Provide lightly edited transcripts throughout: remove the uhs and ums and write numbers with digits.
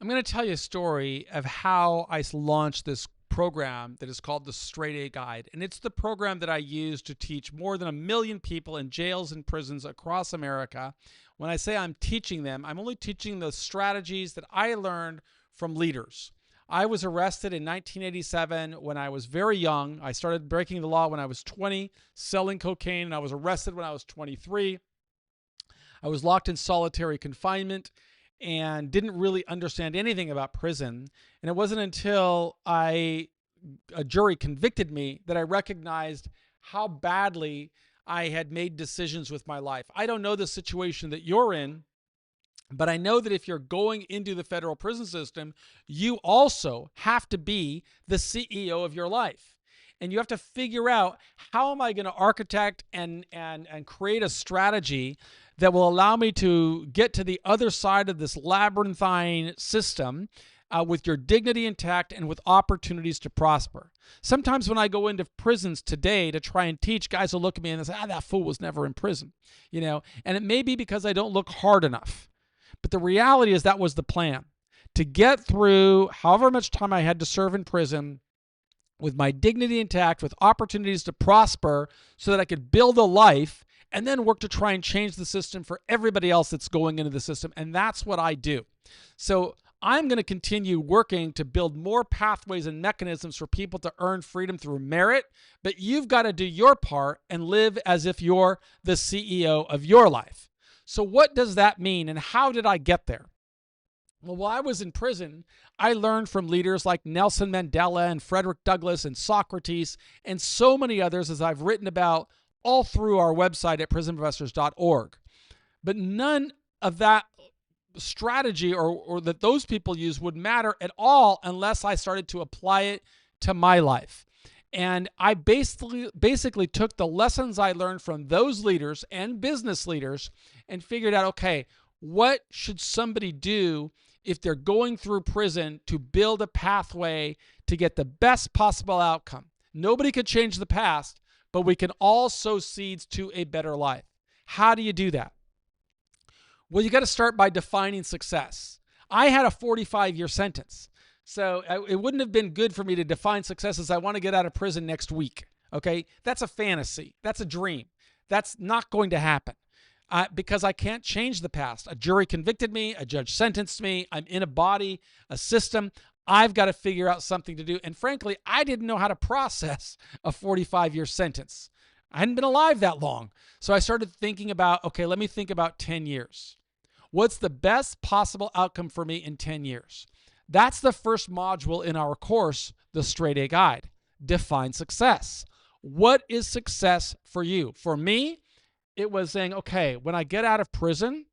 I'm going to tell you a story of how I launched this program that is called the Straight A Guide. And it's the program that I use to teach more than 1 million people in jails and prisons across America. When I say I'm teaching them, I'm only teaching the strategies that I learned from leaders. I was arrested in 1987 when I was very young. I started breaking the law when I was 20, selling cocaine, and I was arrested when I was 23. I was locked in solitary confinement and didn't really understand anything about prison. And it wasn't until a jury convicted me that I recognized how badly I had made decisions with my life. I don't know the situation that you're in, but I know that if you're going into the federal prison system, you also have to be the CEO of your life. And you have to figure out, how am I going to architect and create a strategy that will allow me to get to the other side of this labyrinthine system with your dignity intact and with opportunities to prosper. Sometimes when I go into prisons today to try and teach, guys will look at me and they say, that fool was never in prison, and it may be because I don't look hard enough. But the reality is that was the plan, to get through however much time I had to serve in prison with my dignity intact, with opportunities to prosper so that I could build a life and then work to try and change the system for everybody else that's going into the system. And that's what I do. So I'm going to continue working to build more pathways and mechanisms for people to earn freedom through merit, but you've got to do your part and live as if you're the CEO of your life. So what does that mean, and how did I get there? Well, while I was in prison, I learned from leaders like Nelson Mandela and Frederick Douglass and Socrates and so many others, as I've written about all through our website at prisonprofessors.org. But none of that strategy or that those people use would matter at all unless I started to apply it to my life. And I basically took the lessons I learned from those leaders and business leaders and figured out, okay, what should somebody do if they're going through prison to build a pathway to get the best possible outcome? Nobody could change the past, but we can all sow seeds to a better life. How do you do that? Well, you got to start by defining success. I had a 45-year sentence. So it wouldn't have been good for me to define success as I want to get out of prison next week. Okay? That's a fantasy. That's a dream. That's not going to happen because I can't change the past. A jury convicted me. A judge sentenced me. I'm in a body, a system. I've got to figure out something to do. And frankly, I didn't know how to process a 45-year sentence. I hadn't been alive that long. So I started thinking about, okay, let me think about 10 years. What's the best possible outcome for me in 10 years? That's the first module in our course, the Straight A Guide. Define success. What is success for you? For me, it was saying, okay, when I get out of prison,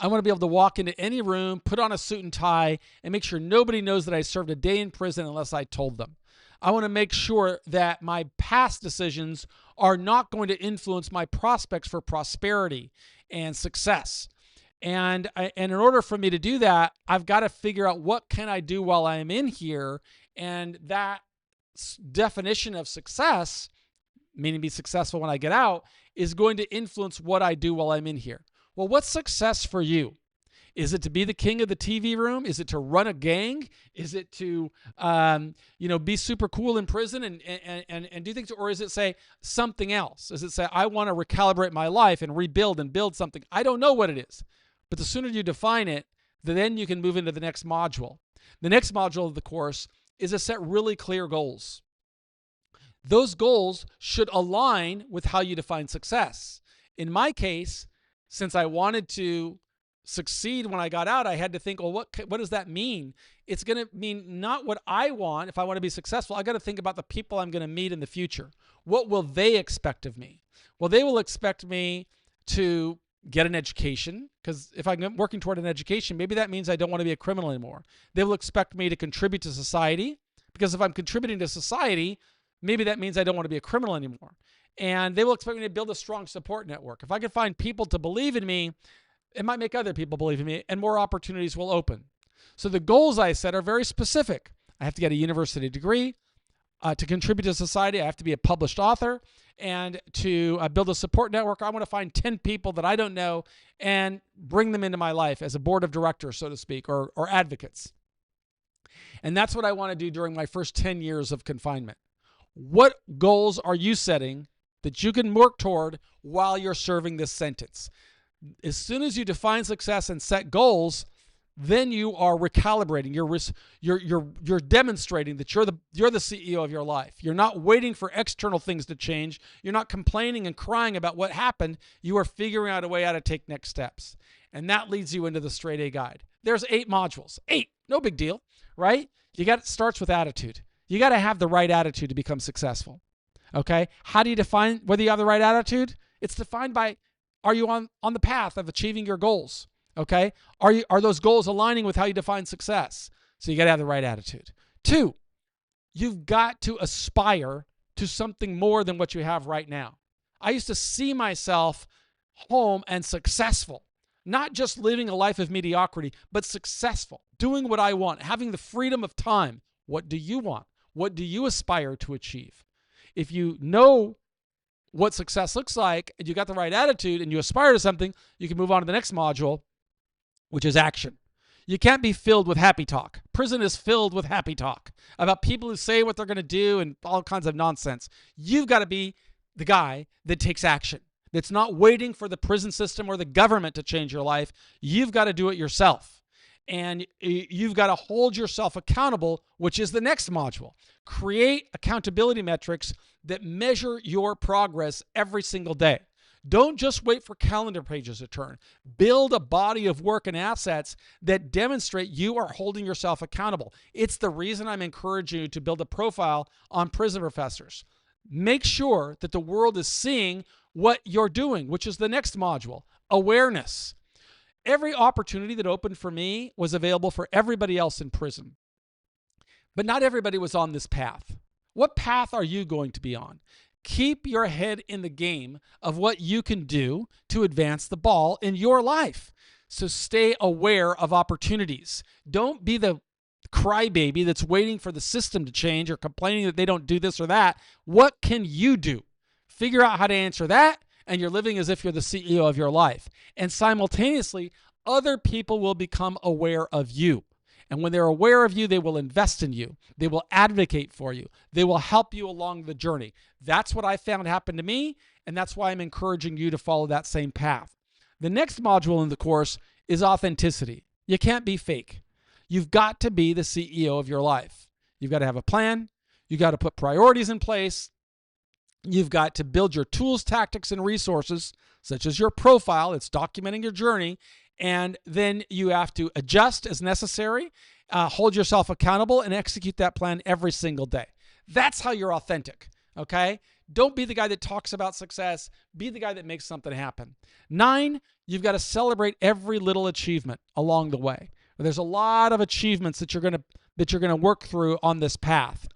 I want to be able to walk into any room, put on a suit and tie, and make sure nobody knows that I served a day in prison unless I told them. I want to make sure that my past decisions are not going to influence my prospects for prosperity and success. And in order for me to do that, I've got to figure out what can I do while I'm in here. And that definition of success, meaning be successful when I get out, is going to influence what I do while I'm in here. Well, what's success for you? Is it to be the king of the TV room? Is it to run a gang? Is it to, be super cool in prison and do things? Or is it say something else? Is it say, I want to recalibrate my life and rebuild and build something? I don't know what it is. But the sooner you define it, then you can move into the next module. The next module of the course is to set really clear goals. Those goals should align with how you define success. In my case, since I wanted to succeed when I got out, I had to think, well, what does that mean? It's going to mean not what I want. If I want to be successful, I got to think about the people I'm going to meet in the future. What will they expect of me? Well, they will expect me to get an education, because if I'm working toward an education, maybe that means I don't want to be a criminal anymore. They will expect me to contribute to society, because if I'm contributing to society, maybe that means I don't want to be a criminal anymore. And they will expect me to build a strong support network. If I can find people to believe in me, it might make other people believe in me, and more opportunities will open. So the goals I set are very specific. I have to get a university degree. To contribute to society, I have to be a published author. And to build a support network, I want to find 10 people that I don't know and bring them into my life as a board of directors, so to speak, or advocates. And that's what I want to do during my first 10 years of confinement. What goals are you setting that you can work toward while you're serving this sentence? As soon as you define success and set goals, then you are recalibrating. You're demonstrating that you're the CEO of your life. You're not waiting for external things to change. You're not complaining and crying about what happened. You are figuring out a way how to take next steps. And that leads you into the Straight A Guide. There's 8 modules. 8, no big deal, right? It starts with attitude. You got to have the right attitude to become successful. Okay? How do you define whether you have the right attitude? It's defined by, are you on the path of achieving your goals? Okay? Are those goals aligning with how you define success? So you got to have the right attitude. 2, you've got to aspire to something more than what you have right now. I used to see myself home and successful, not just living a life of mediocrity, but successful, doing what I want, having the freedom of time. What do you want? What do you aspire to achieve? If you know what success looks like and you got the right attitude and you aspire to something, you can move on to the next module, which is action. You can't be filled with happy talk. Prison is filled with happy talk about people who say what they're going to do and all kinds of nonsense. You've got to be the guy that takes action, that's not waiting for the prison system or the government to change your life. You've got to do it yourself. And you've got to hold yourself accountable, which is the next module. Create accountability metrics that measure your progress every single day. Don't just wait for calendar pages to turn. Build a body of work and assets that demonstrate you are holding yourself accountable. It's the reason I'm encouraging you to build a profile on prison professors. Make sure that the world is seeing what you're doing, which is the next module, awareness. Every opportunity that opened for me was available for everybody else in prison. But not everybody was on this path. What path are you going to be on? Keep your head in the game of what you can do to advance the ball in your life. So stay aware of opportunities. Don't be the crybaby that's waiting for the system to change or complaining that they don't do this or that. What can you do? Figure out how to answer that, and you're living as if you're the CEO of your life. And simultaneously, other people will become aware of you. And when they're aware of you, they will invest in you. They will advocate for you. They will help you along the journey. That's what I found happened to me, and that's why I'm encouraging you to follow that same path. The next module in the course is authenticity. You can't be fake. You've got to be the CEO of your life. You've got to have a plan. You've got to put priorities in place. You've got to build your tools, tactics, and resources, such as your profile. It's documenting your journey. And then you have to adjust as necessary, hold yourself accountable, and execute that plan every single day. That's how you're authentic, okay? Don't be the guy that talks about success. Be the guy that makes something happen. 9, you've got to celebrate every little achievement along the way. There's a lot of achievements that you're going to work through on this path,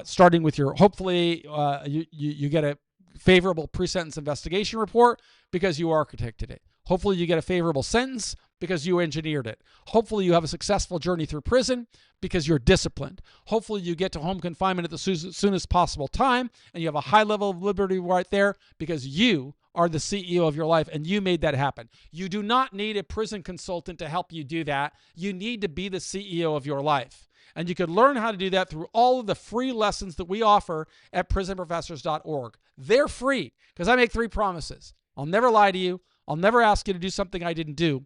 starting with your, hopefully you get a favorable pre-sentence investigation report because you architected it. Hopefully you get a favorable sentence because you engineered it. Hopefully you have a successful journey through prison because you're disciplined. Hopefully you get to home confinement at the soonest possible time and you have a high level of liberty right there because you are the CEO of your life and you made that happen. You do not need a prison consultant to help you do that. You need to be the CEO of your life. And you can learn how to do that through all of the free lessons that we offer at prisonprofessors.org. They're free because I make 3 promises. I'll never lie to you. I'll never ask you to do something I didn't do.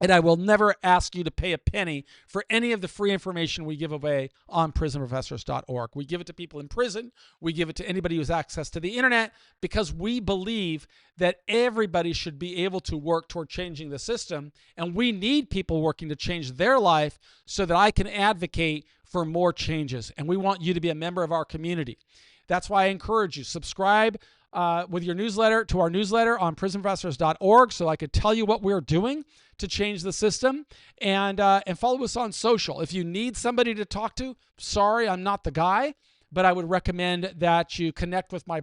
And I will never ask you to pay a penny for any of the free information we give away on prisonprofessors.org. We give it to people in prison. We give it to anybody who has access to the internet because we believe that everybody should be able to work toward changing the system. And we need people working to change their life so that I can advocate for more changes. And we want you to be a member of our community. That's why I encourage you, subscribe with your newsletter to our newsletter on prisonprofessors.org so I could tell you what we're doing to change the system, and follow us on social. If you need somebody to talk to, sorry, I'm not the guy, but I would recommend that you connect with my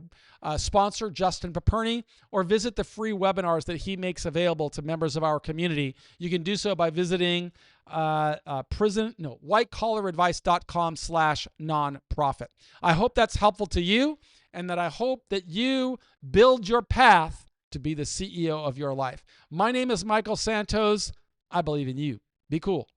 sponsor, Justin Paperny, or visit the free webinars that he makes available to members of our community. You can do so by visiting whitecollaradvice.com/nonprofit. I hope that's helpful to you, and that I hope that you build your path to be the CEO of your life. My name is Michael Santos. I believe in you. Be cool.